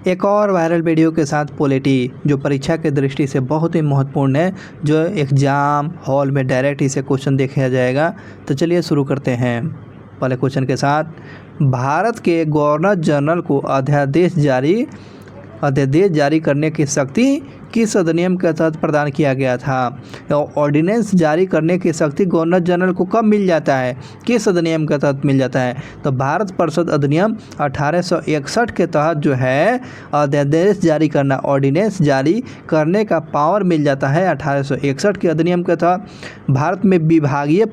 एक और viral video के साथ पॉलिटी जो परीक्षा की दृष्टि से बहुत ही महत्वपूर्ण है, जो एग्ज़ाम हॉल में डायरेक्ट इसे क्वेश्चन देखा जाएगा। तो चलिए शुरू करते हैं पहले क्वेश्चन के साथ। भारत के गवर्नर जनरल को अध्यादेश जारी करने की शक्ति किस अधिनियम के तहत प्रदान किया गया था। ऑर्डिनेंस जारी करने की शक्ति गवर्नर जनरल को कब मिल जाता है, किस अधिनियम के तहत मिल जाता है। तो भारत परिषद अधिनियम 1861 के तहत जो है अध्यादेश जारी करना, ऑर्डिनेंस जारी करने का पावर मिल जाता है 1861 के अधिनियम के तहत। भारत में विभागीय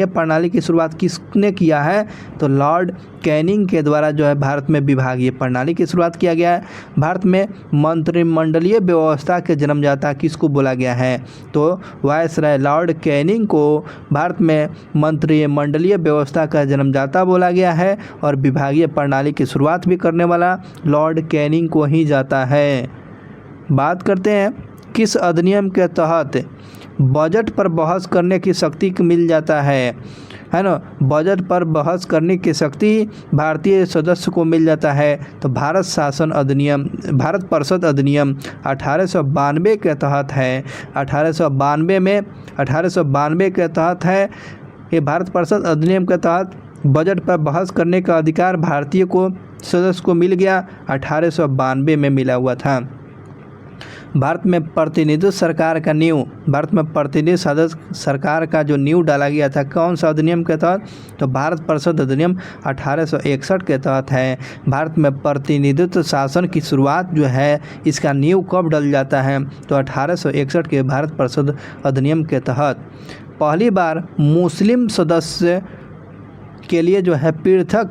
प्रणाली की शुरुआत किसने किया है। तो लॉर्ड कैनिंग के द्वारा जो है भारत में विभागीय प्रणाली की शुरुआत किया गया है। भारत में मंत्रिमंडलीय व्यवस्था के जन्मदाता किसको बोला गया है। तो वायसराय लॉर्ड कैनिंग को भारत में मंत्रिमंडलीय व्यवस्था का जन्मदाता बोला गया है, और विभागीय प्रणाली की शुरुआत भी करने वाला लॉर्ड कैनिंग को ही जाता है। बात करते हैं किस अधिनियम के तहत बजट पर बहस करने की शक्ति मिल जाता है ना। बजट पर बहस करने की शक्ति भारतीय सदस्य को मिल जाता है। तो भारत परिषद अधिनियम 1892 के तहत है। 1892 के तहत है ये भारत परिषद अधिनियम के तहत बजट पर बहस करने का अधिकार भारतीय सदस्य को मिल गया, 1892 में मिला हुआ था। भारत में प्रतिनिधि सरकार का जो नींव डाला गया था कौन सा अधिनियम के तहत। तो भारत परिषद अधिनियम 1861 के तहत है। भारत में प्रतिनिधित्व शासन की शुरुआत जो है इसका नींव कब डल जाता है। तो 1861 के भारत परिषद अधिनियम के तहत। पहली बार मुस्लिम सदस्य के लिए जो है पृथक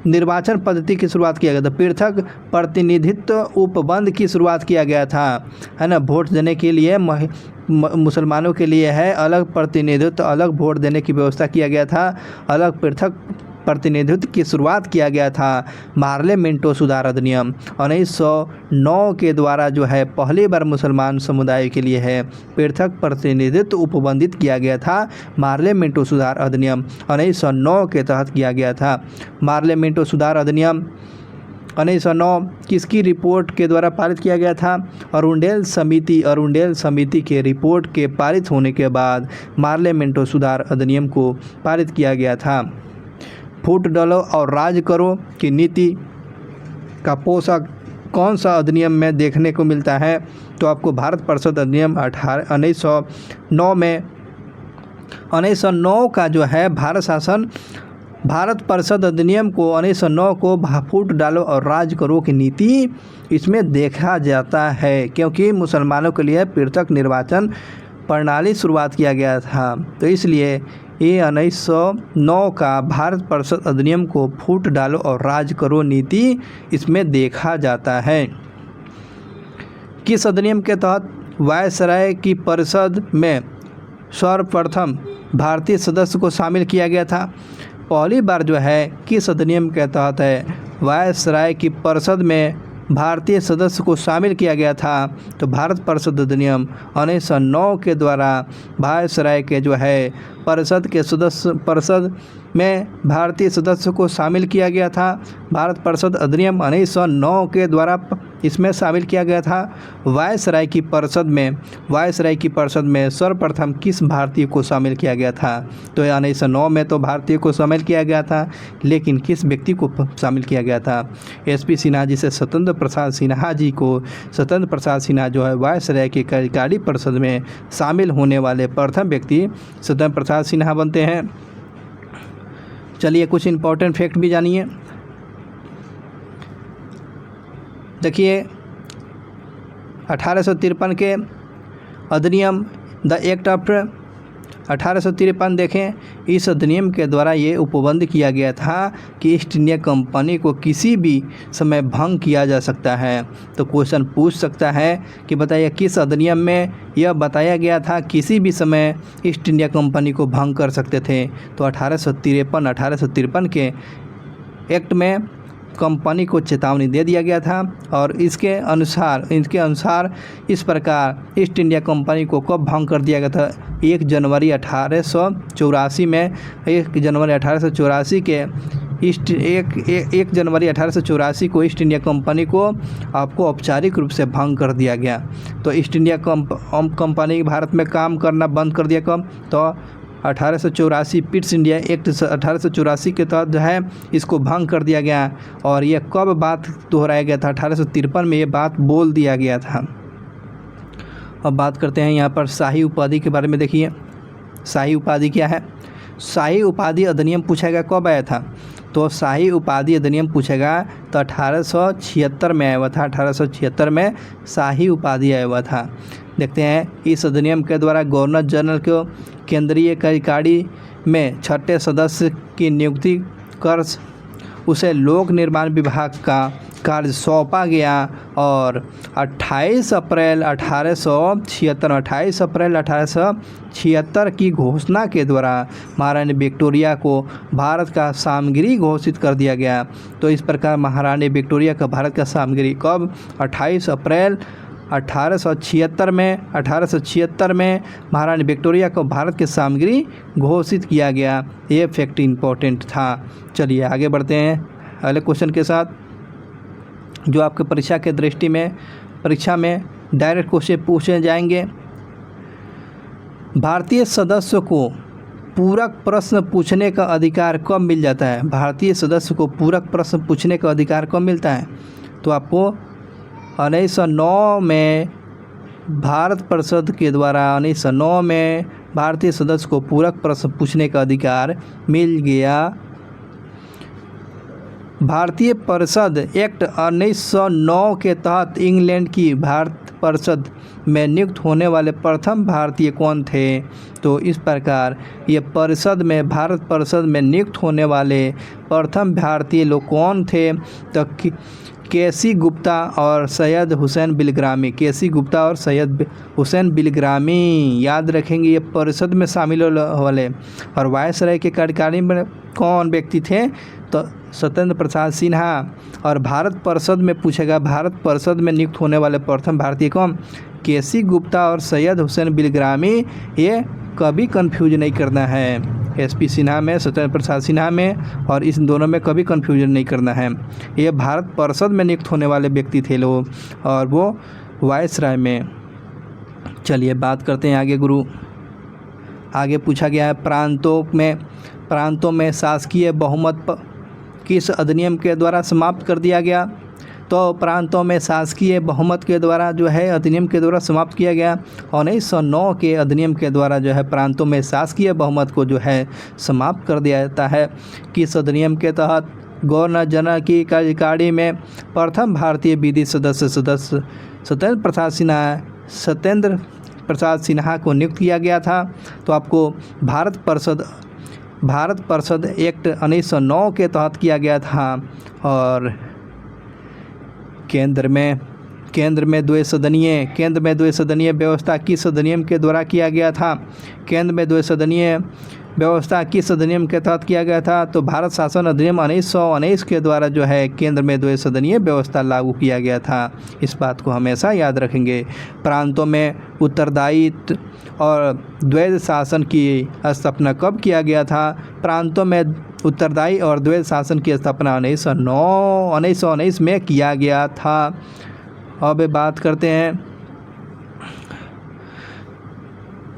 निर्वाचन पद्धति की शुरुआत किया गया था। पृथक प्रतिनिधित्व उपबंध की शुरुआत किया गया था, है ना। वोट देने के लिए मुसलमानों के लिए है अलग प्रतिनिधित्व, अलग वोट देने की व्यवस्था किया गया था, अलग पृथक प्रतिनिधित्व की शुरुआत किया गया था। मार्ले मिंटो सुधार अधिनियम 1909 के द्वारा जो है पहली बार मुसलमान समुदाय के लिए है पृथक प्रतिनिधित्व उपबंधित किया गया था। मार्ले मिंटो सुधार अधिनियम 1909 के तहत किया गया था। मार्ले मिंटो सुधार अधिनियम 1909 किसकी रिपोर्ट के द्वारा पारित किया गया था। अरुंडेल समिति के रिपोर्ट के पारित होने के बाद मार्ले मिंटो सुधार अधिनियम को पारित किया गया था। फूट डालो और राज करो की नीति का पोषक कौन सा अधिनियम में देखने को मिलता है। तो आपको भारत परिषद अधिनियम 1909 का जो है भारत परिषद अधिनियम को 1909 को फूट डालो और राज करो की नीति इसमें देखा जाता है, क्योंकि मुसलमानों के लिए पृथक निर्वाचन प्रणाली शुरुआत किया गया था। तो इसलिए ये 1909 का भारत परिषद अधिनियम को फूट डालो और राज करो नीति इसमें देखा जाता है। किस अधिनियम के तहत वायसराय की परिषद में सर्वप्रथम भारतीय सदस्य को शामिल किया गया था। पहली बार जो है किस अधिनियम के तहत है वायसराय की परिषद में भारतीय सदस्य को शामिल किया गया था। तो भारत परिषद अधिनियम 1909 के द्वारा वायसराय के जो है परिषद में भारतीय सदस्य को शामिल किया गया था। भारत परिषद अधिनियम 1909 के द्वारा इसमें शामिल किया गया था। वायसराय की परिषद में सर्वप्रथम किस भारतीय को शामिल किया गया था। तो 1909 में तो भारतीय को शामिल किया गया था, लेकिन किस व्यक्ति को शामिल किया गया था। SP सिन्हा जी से सत्येंद्र प्रसाद सिन्हा जो है वायसराय की कार्यकारी परिषद में शामिल होने वाले प्रथम व्यक्ति सत्येंद्र प्रसाद सिन्हा बनते हैं। चलिए कुछ इम्पोर्टेंट फैक्ट भी जानिए। देखिए 1853 के अधिनियम द एक्ट ऑफ 1853 देखें, इस अधिनियम के द्वारा ये उपबंध किया गया था कि ईस्ट इंडिया कंपनी को किसी भी समय भंग किया जा सकता है। तो क्वेश्चन पूछ सकता है कि बताइए किस अधिनियम में यह बताया गया था किसी भी समय ईस्ट इंडिया कंपनी को भंग कर सकते थे। तो 1853 के एक्ट में कंपनी को चेतावनी दे दिया गया था, और इसके अनुसार इस प्रकार ईस्ट इंडिया कंपनी को कब भंग कर दिया गया था। 1 जनवरी 1884 में 1 जनवरी 1884 के 1 जनवरी 1884 को ईस्ट इंडिया कंपनी को आपको औपचारिक रूप से भंग कर दिया गया। तो ईस्ट इंडिया कंपनी भारत में काम करना बंद कर दिया कब? तो 1884 पिट्स इंडिया एक्ट 1884 के तहत जो है इसको भंग कर दिया गया। और यह कब बात दोहराया गया था? 1853 में ये बात बोल दिया गया था। अब बात करते हैं यहाँ पर शाही उपाधि के बारे में। देखिए शाही उपाधि क्या है? शाही उपाधि अधिनियम पूछेगा कब आया था? तो शाही उपाधि अधिनियम पूछेगा तो 1876 में आया हुआ था। 1876 में शाही उपाधि आया हुआ था। देखते हैं इस अधिनियम के द्वारा गवर्नर जनरल को केंद्रीय कार्यकारिणी में 6ठे सदस्य की नियुक्ति कर उसे लोक निर्माण विभाग का कार्य सौंपा गया। और 28 अप्रैल 1876 की घोषणा के द्वारा महारानी विक्टोरिया को भारत का सामग्री घोषित कर दिया गया। तो इस प्रकार महारानी विक्टोरिया का भारत का सामग्री कब? 28 अप्रैल 1876 में महारानी विक्टोरिया को भारत के सामग्री घोषित किया गया। ये फैक्ट इम्पोर्टेंट था। चलिए आगे बढ़ते हैं अगले क्वेश्चन के साथ, जो आपके परीक्षा में डायरेक्ट क्वेश्चन पूछे जाएंगे। भारतीय सदस्य को पूरक प्रश्न पूछने का अधिकार कब मिल जाता है? भारतीय सदस्य को पूरक प्रश्न पूछने का अधिकार कब मिलता है? तो आपको 1909 में भारत परिषद के द्वारा 1909 में भारतीय सदस्य को पूरक प्रश्न पूछने का अधिकार मिल गया। भारतीय परिषद एक्ट 1909 के तहत इंग्लैंड की भारत परिषद में नियुक्त होने वाले प्रथम भारतीय कौन थे? तो इस प्रकार ये भारत परिषद में नियुक्त होने वाले प्रथम भारतीय लोग कौन थे? तो केसी गुप्ता और सैयद हुसैन बिलग्रामी। केसी गुप्ता और सैयद हुसैन बिलग्रामी याद रखेंगे, ये परिषद में शामिल वाले। और वायसराय के कार्यकारिणी में कौन व्यक्ति थे? तो सत्येंद्र प्रसाद सिन्हा। और भारत परिषद में पूछेगा, भारत परिषद में नियुक्त होने वाले प्रथम भारतीय कौन? केसी गुप्ता और सैयद हुसैन बिलग्रामी। ये कभी कंफ्यूज नहीं करना है, एसपी सिन्हा में, सत्येंद्र प्रसाद सिन्हा में, और इस दोनों में कभी कंफ्यूजन नहीं करना है। ये भारत परिषद में नियुक्त होने वाले व्यक्ति थे लोग, और वो वायसराय में। चलिए बात करते हैं आगे आगे पूछा गया है प्रांतों में शासकीय बहुमत किस अधिनियम के द्वारा समाप्त कर दिया गया? तो प्रांतों में शासकीय बहुमत के द्वारा जो है अधिनियम के द्वारा समाप्त किया गया। 1909 के अधिनियम के द्वारा जो है प्रांतों में शासकीय बहुमत को जो है समाप्त कर दिया जाता है। किस अधिनियम के तहत? गवर्नर जनरल की कार्यकारिणी में प्रथम भारतीय विधि सदस्य सत्येंद्र प्रसाद सिन्हा को नियुक्त किया गया था। तो आपको भारत परिषद एक्ट 1909 के तहत किया गया था। और केंद्र में द्विसदनीय व्यवस्था किस अधिनियम के द्वारा किया गया था? केंद्र में द्विसदनीय व्यवस्था किस अधिनियम के तहत किया गया था? तो भारत शासन अधिनियम 1919 के द्वारा जो है केंद्र में द्विसदनीय व्यवस्था लागू किया गया था। इस बात को हमेशा याद रखेंगे। प्रांतों में उत्तरदायित्व और द्वैध शासन की स्थापना कब किया गया था? प्रांतों में उत्तरदायी और द्वैध शासन की स्थापना 1919 में किया गया था। अब बात करते हैं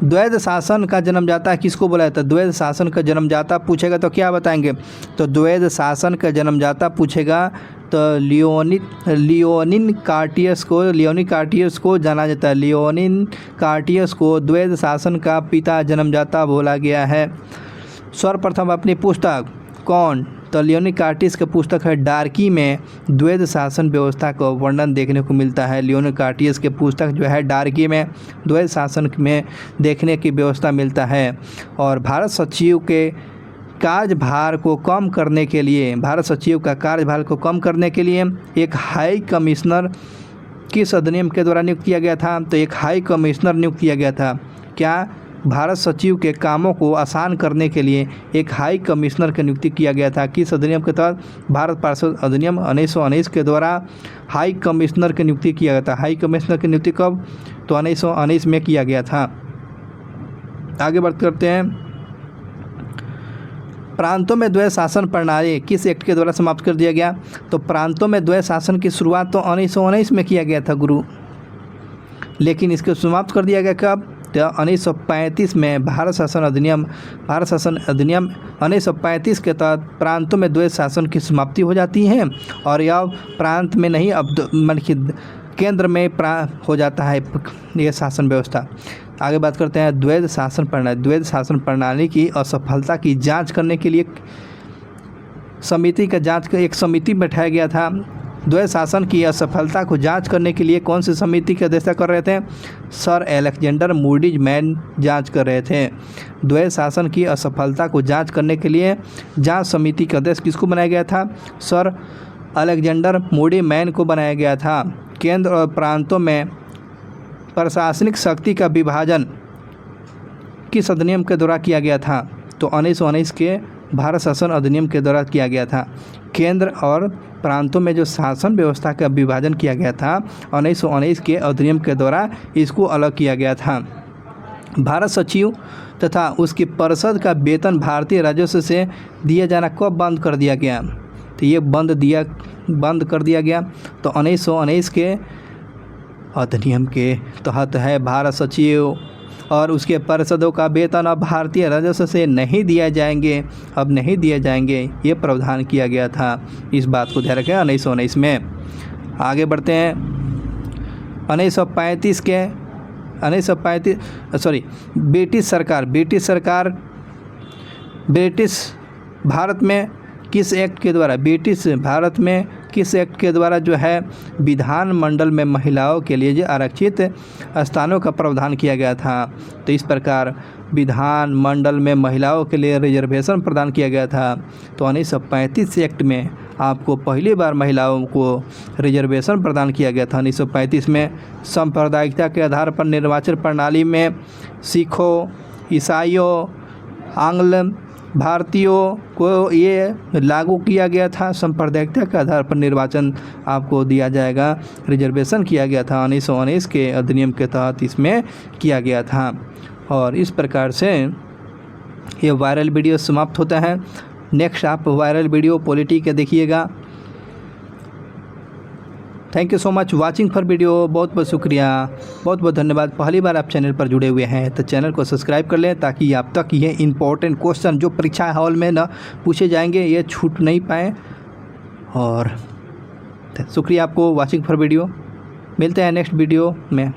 द्वैध शासन का जन्मदाता किसको बोला जाता है? द्वैध शासन का जन्मदाता पूछेगा तो क्या बताएंगे? तो द्वैध शासन का जन्मदाता पूछेगा तो लियोनिन कार्टियस को जाना जाता है। लियोनिन कार्टियस को द्वैध शासन का पिता जन्मदाता बोला गया है। सर्वप्रथम अपनी पुस्तक कौन? तो लियोनिन कार्टियस की पुस्तक है डार्की में द्वैध शासन व्यवस्था का वर्णन देखने को मिलता है। लियोनिन कार्टियस की पुस्तक जो है डार्की में द्वैध शासन में देखने की व्यवस्था मिलता है। और भारत सचिव के कार्यभार को कम करने के लिए एक हाई कमिश्नर किस अधिनियम के द्वारा नियुक्त किया गया था? तो एक हाई कमिश्नर नियुक्त किया गया था। क्या? भारत सचिव के कामों को आसान करने के लिए एक हाई कमिश्नर की नियुक्ति किया गया था। किस अधिनियम के तहत? भारत परिषद अधिनियम 1919 के द्वारा हाई कमिश्नर की नियुक्ति किया गया था। हाई कमिश्नर की नियुक्ति कब? तो 1919 में किया गया था। आगे बात करते हैं प्रांतों में द्वैध शासन प्रणाली किस एक्ट के द्वारा समाप्त कर दिया गया? तो प्रांतों में द्वैध शासन की शुरुआत तो 1919 में किया गया था गुरु, लेकिन इसको समाप्त कर दिया गया कब? तो 1935 में भारत शासन अधिनियम 1935 के तहत प्रांतों में द्वैध शासन की समाप्ति हो जाती है और यह प्रांत में नहीं अब केंद्र में हो जाता है यह शासन व्यवस्था। आगे बात करते हैं द्वैध शासन प्रणाली। द्वैध शासन प्रणाली की असफलता की जांच करने के लिए एक समिति बैठाया गया था। द्वैध शासन की असफलता को जांच करने के लिए कौन सी समिति की अध्यक्षता कर रहे थे? सर अलेक्जेंडर मूडीज मैन जांच कर रहे थे। द्वैध शासन की असफलता को जांच करने के लिए जांच समिति का अध्यक्ष किसको बनाया गया था? सर अलेक्जेंडर मूडी मैन को बनाया गया था। केंद्र और प्रांतों में प्रशासनिक शक्ति का विभाजन किस अधिनियम के द्वारा किया गया था? तो 1919 के भारत शासन अधिनियम के द्वारा किया गया था। केंद्र और प्रांतों में जो शासन व्यवस्था का विभाजन किया गया था 1919 के अधिनियम के द्वारा इसको अलग किया गया था। भारत सचिव तथा उसकी परिषद का वेतन भारतीय राजस्व से दिया जाना कब बंद कर दिया गया? तो ये बंद कर दिया गया तो 1919 के अधिनियम के तहत है। भारत सचिव और उसके पार्षदों का वेतन अब भारतीय राजस्व से नहीं दिए जाएंगे, ये प्रावधान किया गया था। इस बात को ध्यान रखें 1919 में। आगे बढ़ते हैं 1935 ब्रिटिश भारत में किस एक्ट के द्वारा जो है विधानमंडल में महिलाओं के लिए जो आरक्षित स्थानों का प्रावधान किया गया था? तो इस प्रकार विधानमंडल में महिलाओं के लिए रिजर्वेशन प्रदान किया गया था। तो 1935 एक्ट में आपको पहली बार महिलाओं को रिजर्वेशन प्रदान किया गया था 1935 में। सांप्रदायिकता के आधार पर निर्वाचन प्रणाली में सिखों, ईसाइयों, आंग्ल भारतीयों को ये लागू किया गया था। सांप्रदायिकता के आधार पर निर्वाचन आपको दिया जाएगा, रिजर्वेशन किया गया था 1919 के अधिनियम के तहत इसमें किया गया था। और इस प्रकार से ये वायरल वीडियो समाप्त होता है। नेक्स्ट आप वायरल वीडियो पॉलिटी के देखिएगा। Thank you so much watching for video. बहुत बहुत शुक्रिया, बहुत बहुत धन्यवाद। पहली बार आप चैनल पर जुड़े हुए हैं तो चैनल को सब्सक्राइब कर लें ताकि आप तक ये इंपॉर्टेंट क्वेश्चन जो परीक्षा हॉल में न पूछे जाएंगे ये छूट नहीं पाएँ। और शुक्रिया आपको वाचिंग फॉर वीडियो। मिलते हैं नेक्स्ट वीडियो में।